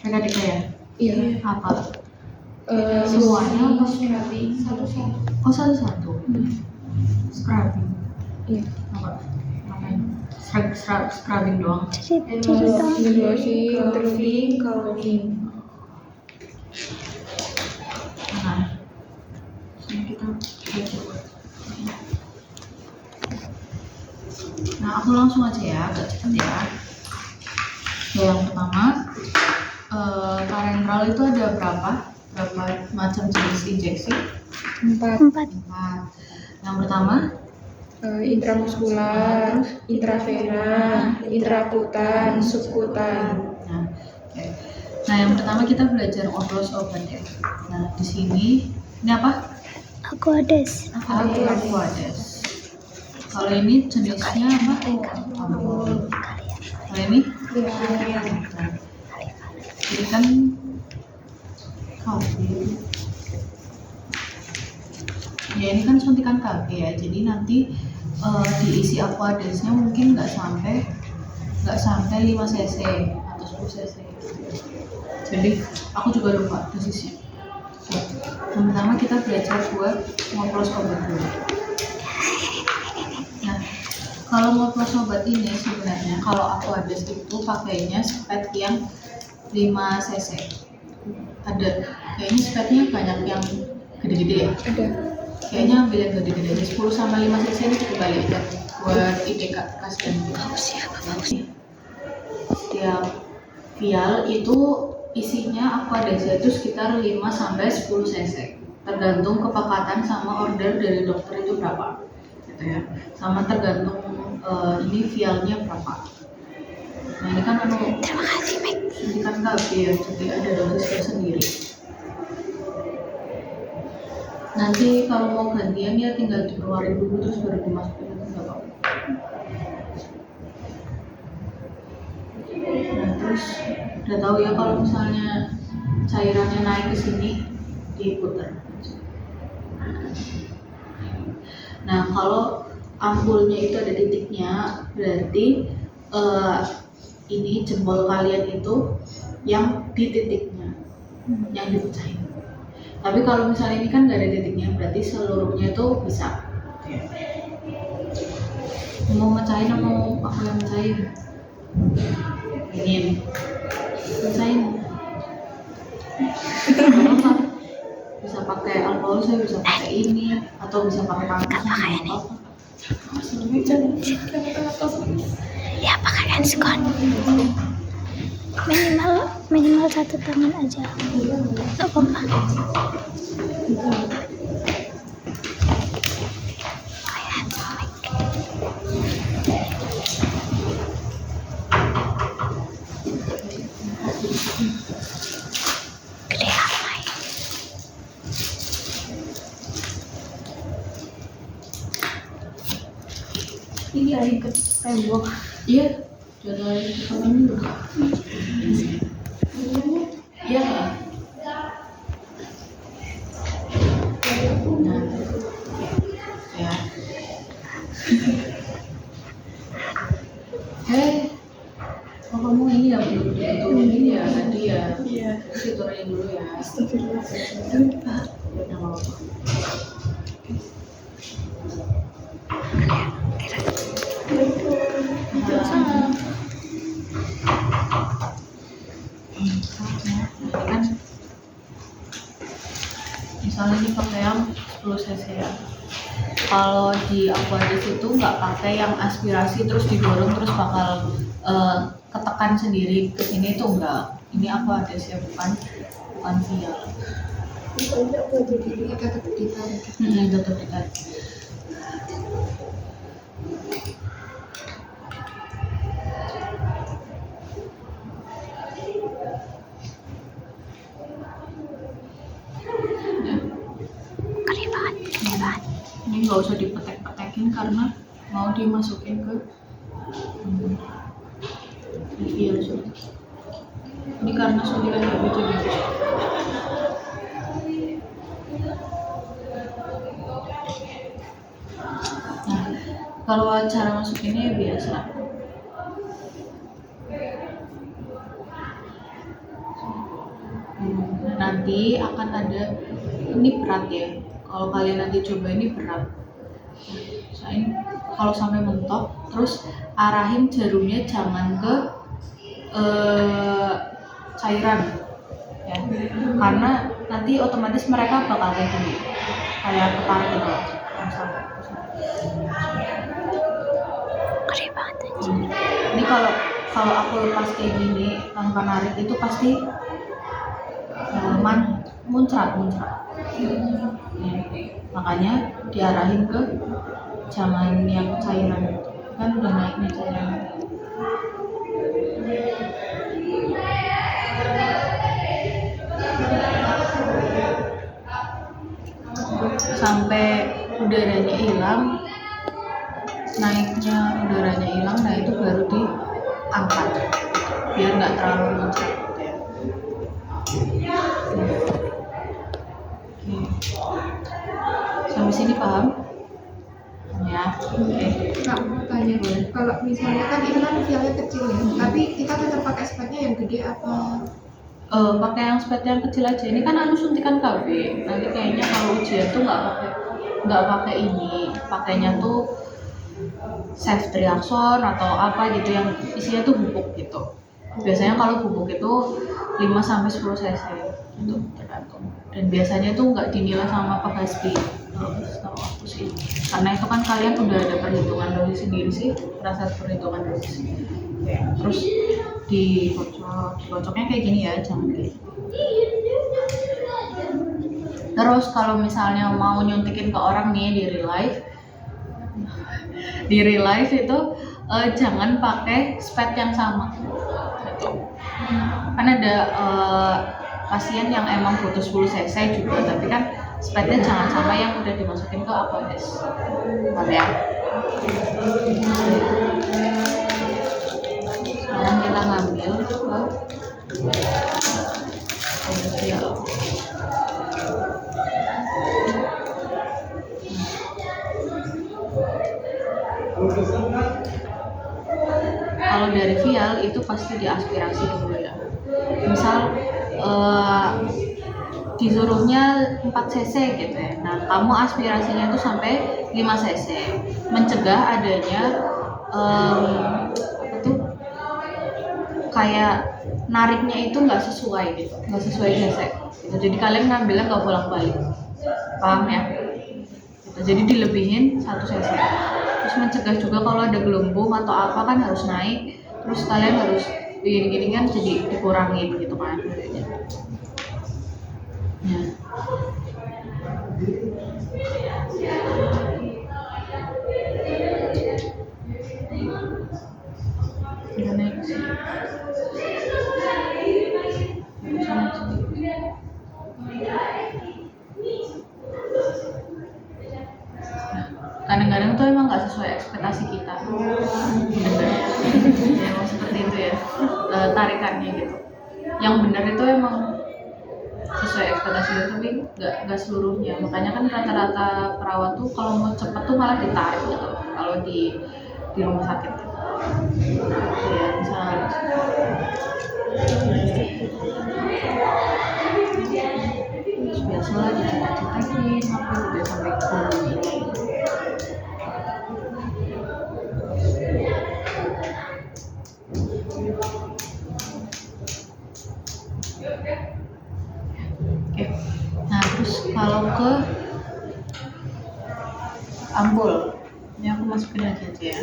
PKTK ya? Iya. Apa? Semuanya apa? scrubbing satu-satu. Oh, satu-satu. Scrubbing. Iya. Apa? Ngapain? Scrubbing doang. Washing, curling. Nah, ini kita baca. Nah, aku langsung aja ya, agak cepet ya. Yang pertama, parentral itu ada berapa macam jenis injeksi? 4. Yang pertama, Intramuskular, intravena, intrakutan, subkutan. Nah, oke. Nah, yang pertama kita belajar oplos obat ya. Nah, di sini ini apa? Aquades. Aquades. Kalau ini jenisnya apa? Ambol. Kalau ini? Jadi kan KB. Ya, ini kan suntikan KB ya. Jadi nanti diisi Aquadesnya mungkin nggak sampai 5 cc atau 10 cc. Jadi aku juga lupa dosisnya. Yang pertama kita belajar buat ngoplos obat dulu. Nah, kalau ngoplos obat ini sebenarnya kalau Aquades itu pakainya spet yang 5 cc. Ada kayaknya spetnya banyak yang gede-gede ya. Ada. Kayaknya ambil yang gede-gede aja, 10 sama 5 cc ini cukup balik aja buat IDK kasihan. Setiap vial itu isinya Aquadesnya itu sekitar 5 sampai 10 cc. Tergantung kepekatan sama order dari dokter itu berapa. Gitu ya. Sama tergantung ini vialnya berapa. Nah, ini kan suntikan KB ya, jadi ada dosisnya sendiri. Nanti kalau mau gantian ya tinggal dikeluarin dulu terus baru dimasukin ke dalam. Nah, terus udah tahu ya kalau misalnya cairannya naik ke sini diputar. Nah, kalau ampulnya itu ada titiknya, berarti ini jempol kalian itu yang di titiknya, yang dipecahin. Tapi kalau misalnya ini kan nggak ada titiknya, berarti seluruhnya itu bisa. Mau mecahin atau mau aku yang mecahin? Ini mecahin. Bisa pakai alkohol, saya bisa pakai ini, atau bisa pakai pakai ini. Ya pakai handscon. Minimal 1 tangan aja. Gak apa-apa. Gede amat. Ini air ke tembok. Iya, jadwal ini dulu. Iya. Nah, ya. Oh, kamu ini ya belum diturunin ya tadi ya? Iya. Terus diturunin dulu ya. Astagfirullah. Udah nggak apa-apa. Kan misalnya ini pakai yang 10 cc ya. Kalau di Aquades itu nggak pakai yang aspirasi terus didorong terus bakal ketekan sendiri ke sini, itu enggak. Ini Aquades ya, bukan vial. Misalnya aku jadi tetap ditarik. Tetap ditarik. Ini nggak usah dipetek-petekin karena mau dimasukin ke vial. Ini karena suntikan lebih jadi. Nah, kalau cara masukinnya ya biasa. Nanti akan ada, ini berat ya, kalau kalian nanti coba ini berat. Soalnya kalau sampai mentok, terus arahin jarumnya jangan ke cairan ya, karena nanti otomatis mereka bakal kayak gini, kayak ketarik gitu. Gede banget aja. Ini kalau aku lepas kayak gini tanpa narik itu pasti muncrat. Ya, makanya diarahin ke jangan yang cairan, kan udah naik nih cairan. Sampai udaranya hilang, naiknya udaranya hilang, nah itu baru diangkat biar nggak terlalu muncrat gitu ya. Oke. Sampai sini paham? Ya. Oke. Kak, mau tanya, kalau misalnya kan itu kan vialnya kecil ya, tapi kita tetap pakai spatnya yang gede apa? Pakai yang spet yang kecil aja. Ini kan suntikan KB. Nanti kayaknya kalau ujian tuh nggak pakai ini. Pakainya tuh ceftriaxone atau apa gitu yang isinya tuh bubuk gitu. Biasanya kalau bubuk itu 5 sampai 10 cc itu tergantung. Dan biasanya tuh nggak dinilai sama Pak Hasbi. Setahu aku sih. Karena itu kan kalian udah ada perhitungan dosis sendiri sih, rasa perhitungan dosis. Terus dikocoknya kayak gini ya, jangan kayak gini. Terus kalau misalnya mau nyuntikin ke orang nih di real life itu jangan pakai spet yang sama gitu. Kan ada pasien yang emang butuh 10 cc juga, tapi kan spetnya jangan sama yang udah dimasukin ke Aquades. Paham ya? Sekarang kita ngambil ke vial. Kalau dari vial itu pasti diaspirasi dulu ya. Misal disuruhnya 4 cc gitu ya. Nah, kamu aspirasinya itu sampai 5 cc. Mencegah adanya apa tuh? Kayak nariknya itu nggak sesuai gitu, nggak sesuai cc. Gitu. Jadi kalian ngambilnya nggak bolak-balik. Paham ya? Gitu. Jadi dilebihin 1 cc. Terus mencegah juga kalau ada gelembung atau apa kan harus naik, terus kalian harus gini-gini kan jadi dikurangin gitu kan. Ya. Udah naik sih. Kadang-kadang tuh emang nggak sesuai ekspektasi kita. Emang seperti itu ya, tarikannya gitu. Yang benar itu emang sesuai ekspektasi kita, tapi nggak seluruhnya. Makanya kan rata-rata perawat tuh kalau mau cepet tuh malah ditarik gitu. Kalau di rumah sakit gitu. Ya misalnya. Biasalah dicita-citain apa gitu sampai ke ini. Oke. Nah, terus kalau ke ampul, ini aku masukin aja ya.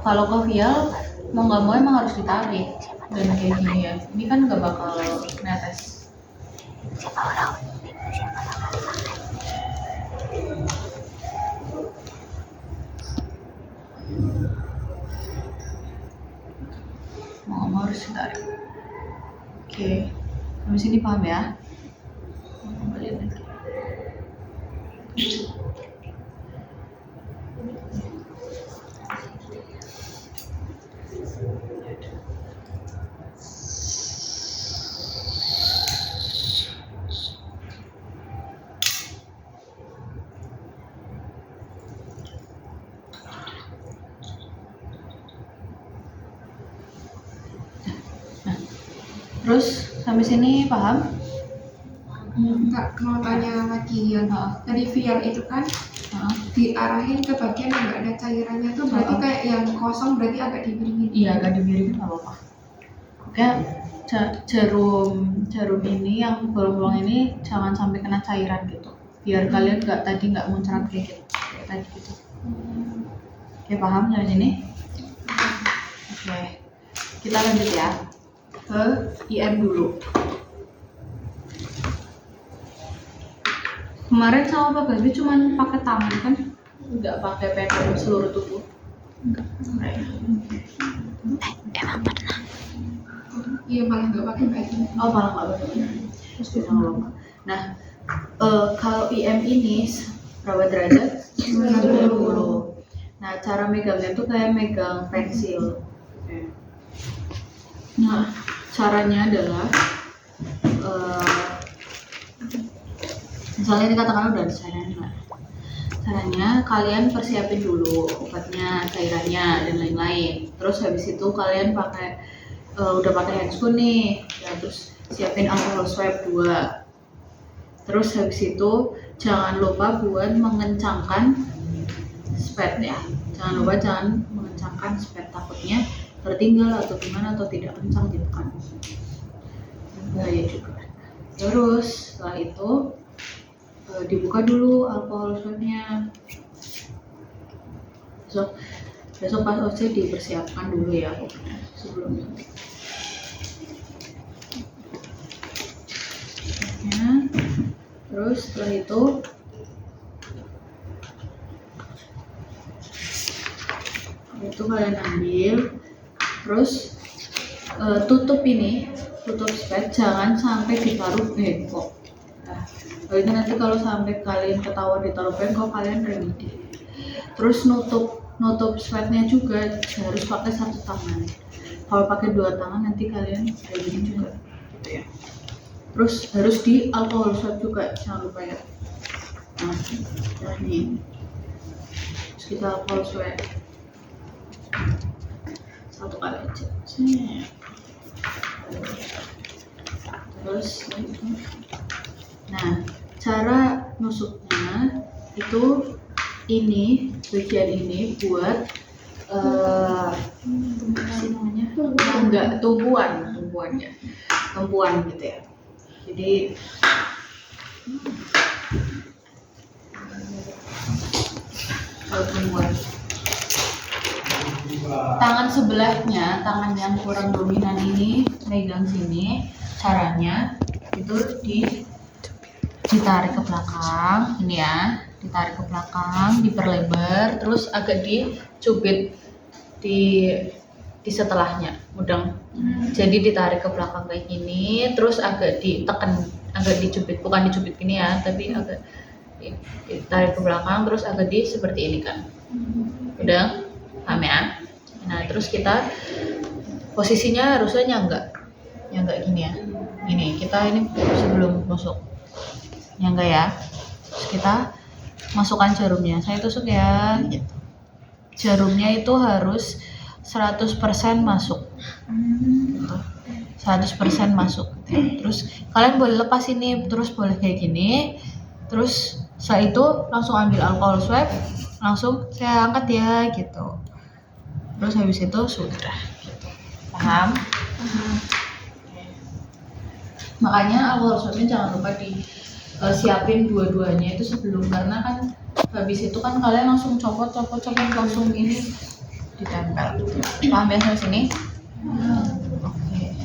Kalau ke vial mau nggak mau emang harus ditarik dan kayak gini ya, ini kan nggak bakal netes. Mau nggak mau harus ditarik. Oke. Oke, sampai sini paham ya? Balik lagi. Terus sampai sini paham? Enggak, mau tanya lagi ya. Tadi vial itu kan diarahin ke bagian yang nggak ada cairannya tuh berarti kayak yang kosong berarti agak dimiringin. Iya, agak dimiringin nggak apa-apa. Oke, jarum ini yang bolong-bolong ini jangan sampai kena cairan gitu. Biar kalian nggak muncrat kayak gitu, kayak tadi gitu. Oke, paham sampai sini? Oke, kita lanjut ya ke IM dulu. Kemarin sama Pak Gasbi cuman pakai tangan kan, nggak pakai pegang seluruh tubuh. Enggak. Emang pernah. Iya, malah nggak pakai packing. Oh, malah nggak pakai. Terus kita ngomong. Nah, kalau IM ini berapa derajat? 90. Nah, cara megangnya tuh kayak megang pensil. Nah, caranya adalah misalnya dikatakan udah ada cairannya. Caranya kalian persiapin dulu obatnya, cairannya dan lain-lain. Terus habis itu kalian udah pakai handscoon nih, ya, terus siapin alcohol swab 2. Terus habis itu jangan lupa buat mengencangkan spad ya. Jangan mengencangkan spad, takutnya tertinggal atau gimana atau tidak kencang gitu kan. Bahaya juga. Terus setelah itu dibuka dulu alkohol swabnya. Besok pas OC dipersiapkan dulu ya sebelum suntik. Terus setelah itu kalian ambil, terus tutup spad, jangan sampai ditaruh bengkok. Nah, nanti kalau sampai kalian ketahuan ditaruh bengkok, kalian remedi. Terus nutup spadnya juga harus pakai 1 tangan. Kalau pakai 2 tangan nanti kalian remedi juga, gitu ya. Terus harus di alkohol swab juga, jangan lupa ya. Nah, ini. Terus kita alkohol swab 1 kali aja. Terus nah, cara nusuknya itu bagian ini buat tumpuan gitu ya. Jadi tumpuan. Tangan sebelahnya, tangan yang kurang dominan ini megang sini. Caranya itu ditarik ke belakang, ini ya, ditarik ke belakang, diperlebar, terus agak dicubit di setelahnya, mudeng. Jadi ditarik ke belakang kayak gini, terus agak ditekan, agak dicubit, bukan dicubit gini ya, tapi agak ditarik ke belakang, terus agak seperti ini kan. Udah, paham ya? Nah, terus kita posisinya harusnya nyangga gini ya. Ini kita ini sebelum masuk nyangga ya. Terus kita masukkan jarumnya. Saya tusuk ya, gitu. Jarumnya itu harus 100% masuk. Gitu. 100% masuk. Gitu. Terus kalian boleh lepas ini, terus boleh kayak gini. Terus setelah itu langsung ambil alcohol swab, langsung saya angkat ya, gitu. Terus habis itu sudah, gitu. Paham? Makanya alkohol swabnya jangan lupa siapin dua-duanya itu sebelum, karena kan habis itu kan kalian langsung copot langsung ini ditempel. Paham ya sampai sini? Oke.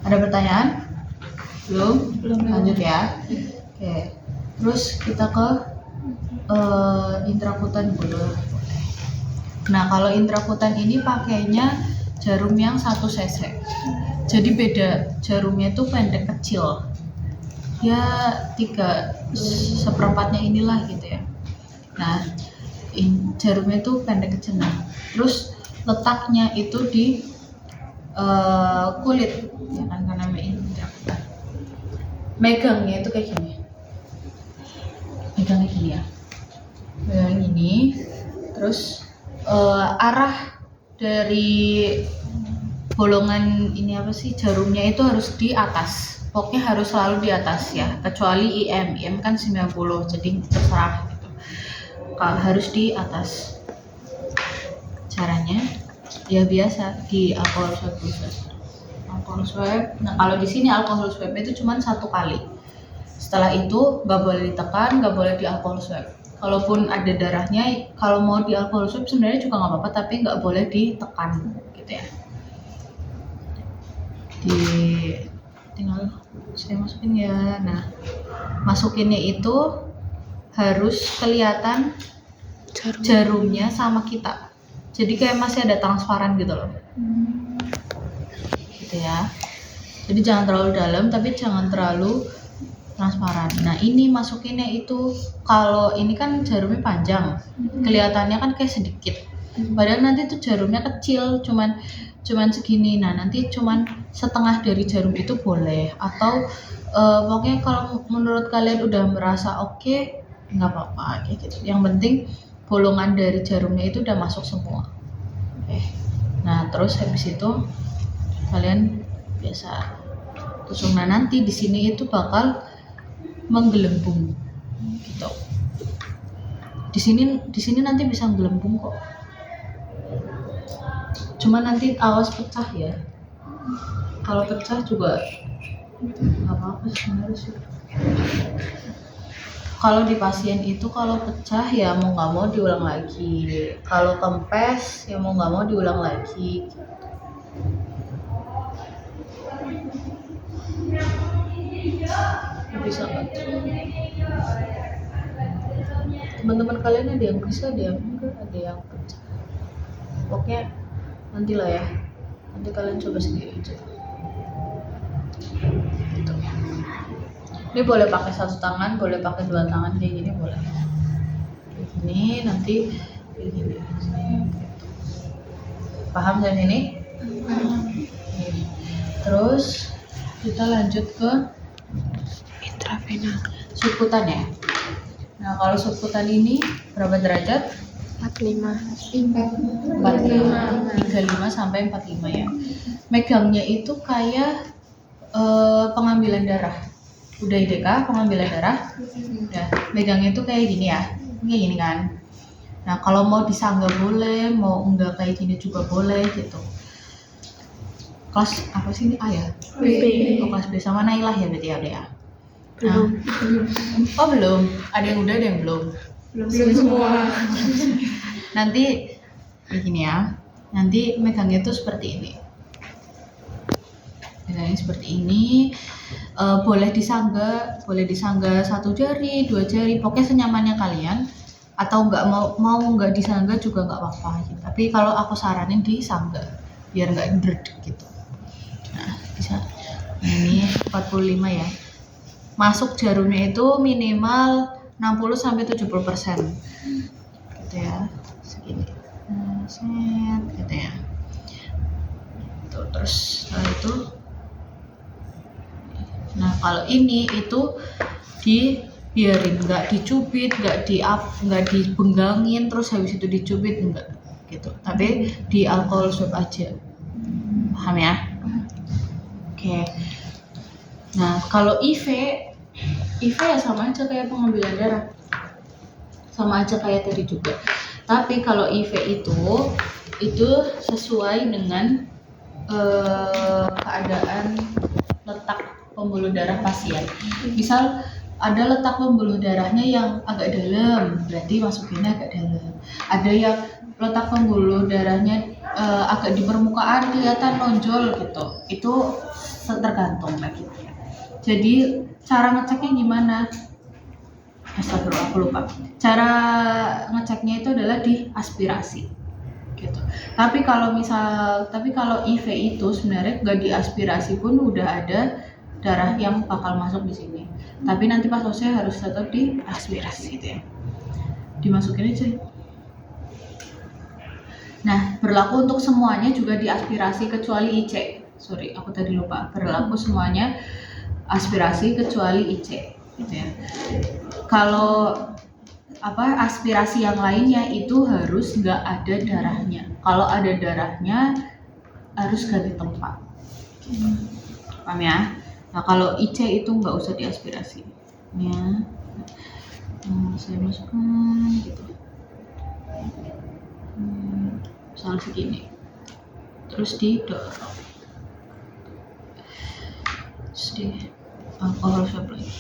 Ada pertanyaan? Belum? Lanjut ya. Oke. Terus kita ke intrakutan dulu. Nah, kalau intrakutan ini pakainya jarum yang 1 cc. Jadi beda, jarumnya itu pendek kecil. Ya 3/4 inilah gitu ya. Nah, jarumnya itu pendek kecil. Nah, terus letaknya itu di kulit, ya kan, karena megangnya itu kayak gini. Megangnya gini ya. Megang gini, terus arah dari bolongan ini apa sih, jarumnya itu harus di atas. Pokoknya harus selalu di atas ya, kecuali IM kan 90, jadi terserah gitu. Kalau harus di atas. Caranya ya biasa di alkohol swab. Nah, kalau di sini alkohol swab itu cuma 1 kali. Setelah itu nggak boleh ditekan, nggak boleh di alkohol swab. Kalaupun ada darahnya, kalau mau di alkohol swab sebenarnya juga nggak apa-apa, tapi nggak boleh ditekan gitu ya. Tinggal saya masukin ya. Nah, masukinnya itu harus kelihatan jarumnya sama kita. Jadi kayak masih ada transparan gitu loh. Gitu ya. Jadi jangan terlalu dalam, tapi jangan terlalu transparan. Nah, ini masukinnya itu, kalau ini kan jarumnya panjang, kelihatannya kan kayak sedikit. Padahal nanti tuh jarumnya kecil, cuman segini. Nah, nanti cuman setengah dari jarum itu boleh. Atau pokoknya kalau menurut kalian udah merasa oke, nggak apa-apa kayak gitu. Yang penting bolongan dari jarumnya itu udah masuk semua. Nah, terus habis itu kalian biasa tusuk. Nah, nanti di sini itu bakal menggelembung gitu. Di sini nanti bisa menggelembung kok. Cuma nanti awas pecah ya. Kalau pecah juga nggak apa-apa sebenarnya sih. Kalau di pasien itu kalau pecah ya mau nggak mau diulang lagi. Kalau kempes ya mau nggak mau diulang lagi. Bisa nggak? Teman-teman kalian ada yang bisa, ada yang enggak, ada yang pecah. Pokoknya nantilah ya. Nanti kalian coba sendiri aja. Gitu. Ini boleh pakai 1 tangan, boleh pakai 2 tangan, kayak gini boleh. Kayak gini, nanti kayak gini. Paham kan ini? Terus kita lanjut ke Intravena subkutan ya. Nah, kalau subkutan ini berapa derajat? 45 35 sampai 45 ya. Megangnya itu kayak pengambilan darah. Udah IDK pengambilan darah. Udah, megangnya itu kayak gini ya. Kayak gini kan. Nah, kalau mau disangga boleh, mau enggak kayak gini juga boleh gitu. Kelas apa sih ini? A ya? B. Oh, kelas B sama Nailah ya berarti ada ya. Belum. Oh, belum. Ada yang udah, ada yang belum. belum semua. Nanti begini ya. Nanti megangnya itu seperti ini. Megangnya seperti ini. Boleh disangga 1 jari, 2 jari, pokoknya senyamannya kalian. Atau mau nggak disangga juga nggak apa-apa gitu. Tapi kalau aku saranin disangga biar nggak derd gitu. Nah, bisa. Ini 45 ya. Masuk jarumnya itu minimal 60-70%. Gitu ya. Segini. Set gitu ya. Tuh, terus setelah itu, nah kalau ini itu dibiarin, nggak dicubit, nggak dibenggangin terus habis itu dicubit, enggak gitu. Tapi di alkohol swab aja. Paham ya? Oke. Nah, kalau IV ya sama aja kayak pengambilan darah. Sama aja kayak tadi juga. Tapi kalau IV itu sesuai dengan keadaan letak pembuluh darah pasien. Misal ada letak pembuluh darahnya yang agak dalam, berarti masukinnya agak dalam. Ada yang letak pembuluh darahnya agak di permukaan kelihatan nonjol gitu. Itu tergantung lagi. Jadi cara ngeceknya gimana? Astagfirullah, aku lupa. Cara ngeceknya itu adalah di aspirasi. gitu. Tapi kalau IV itu sebenarnya nggak diaspirasi pun udah ada darah yang bakal masuk di sini. Tapi nanti pas selesai harus tetap diaspirasi gitu ya. Dimasukin aja. Nah, berlaku untuk semuanya juga diaspirasi kecuali IC. Sorry, aku tadi lupa. Berlaku semuanya aspirasi kecuali IC gitu ya. Kalau aspirasi yang lainnya itu harus nggak ada darahnya. Kalau ada darahnya harus ganti tempat. Paham ya? Nah, kalau IC itu nggak usah diaspirasi. Ya, saya masukkan gitu. Misal segini. Terus didorong. Terus di alkohol swab lagi.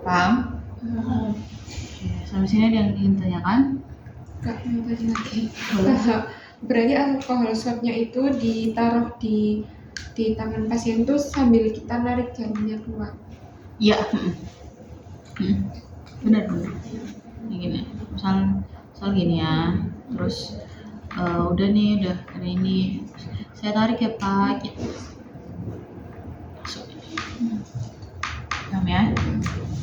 Paham? Oke, sampai sini ada yang ingin tanyakan? Kak, mau tanya lagi. Boleh. Berarti alkohol swabnya itu ditaruh di tangan pasien tuh sambil kita narik jarumnya keluar. Iya. Benar. Ini gini. Misal gini ya. Terus udah ada ini. Saya tarik ya Pak. Gitu. Paham ya?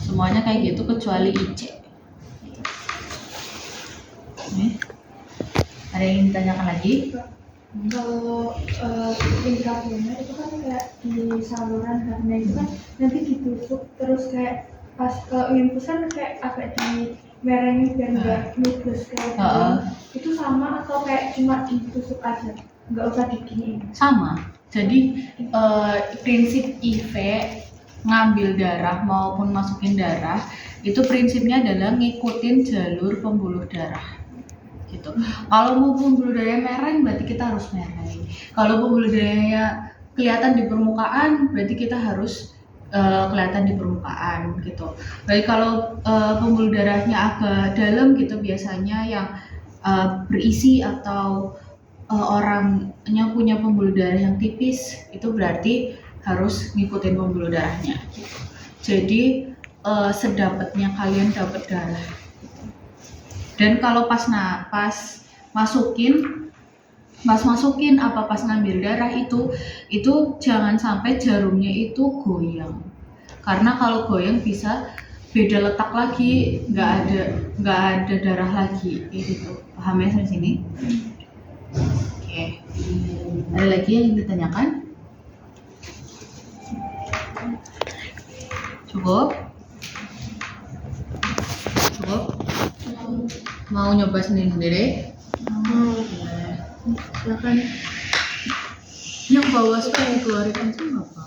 Semuanya kayak gitu kecuali IC. Nih. Ada yang ingin ditanyakan lagi? Kalau intravenous itu kan kayak di saluran karena itu kan nanti ditusuk terus kayak pas kalau infusan kayak agak di merengin biar nggak nubes kayak gitu. Itu sama atau kayak cuma ditusuk aja nggak usah diginiin? Sama. Jadi prinsip IV ngambil darah maupun masukin darah itu prinsipnya adalah ngikutin jalur pembuluh darah. Gitu. Kalau mau pembuluh darahnya mereng berarti kita harus mereng. Kalau pembuluh darahnya kelihatan di permukaan berarti kita harus kelihatan di permukaan gitu. Baik kalau pembuluh darahnya agak dalam gitu biasanya yang berisi atau orangnya punya pembuluh darah yang tipis itu berarti harus ngikutin pembuluh darahnya. Gitu. Jadi sedapatnya kalian dapat darah. Dan kalau pas masukin apa pas ngambil darah itu jangan sampai jarumnya itu goyang. Karena kalau goyang bisa beda letak lagi, nggak ada darah lagi gitu. Paham ya sampai sini? Oke. Ada lagi yang ditanyakan? Cukup? Mau nyoba sendiri-sendiri? Silakan. Yang bawah supaya dikeluarin aja nggak apa?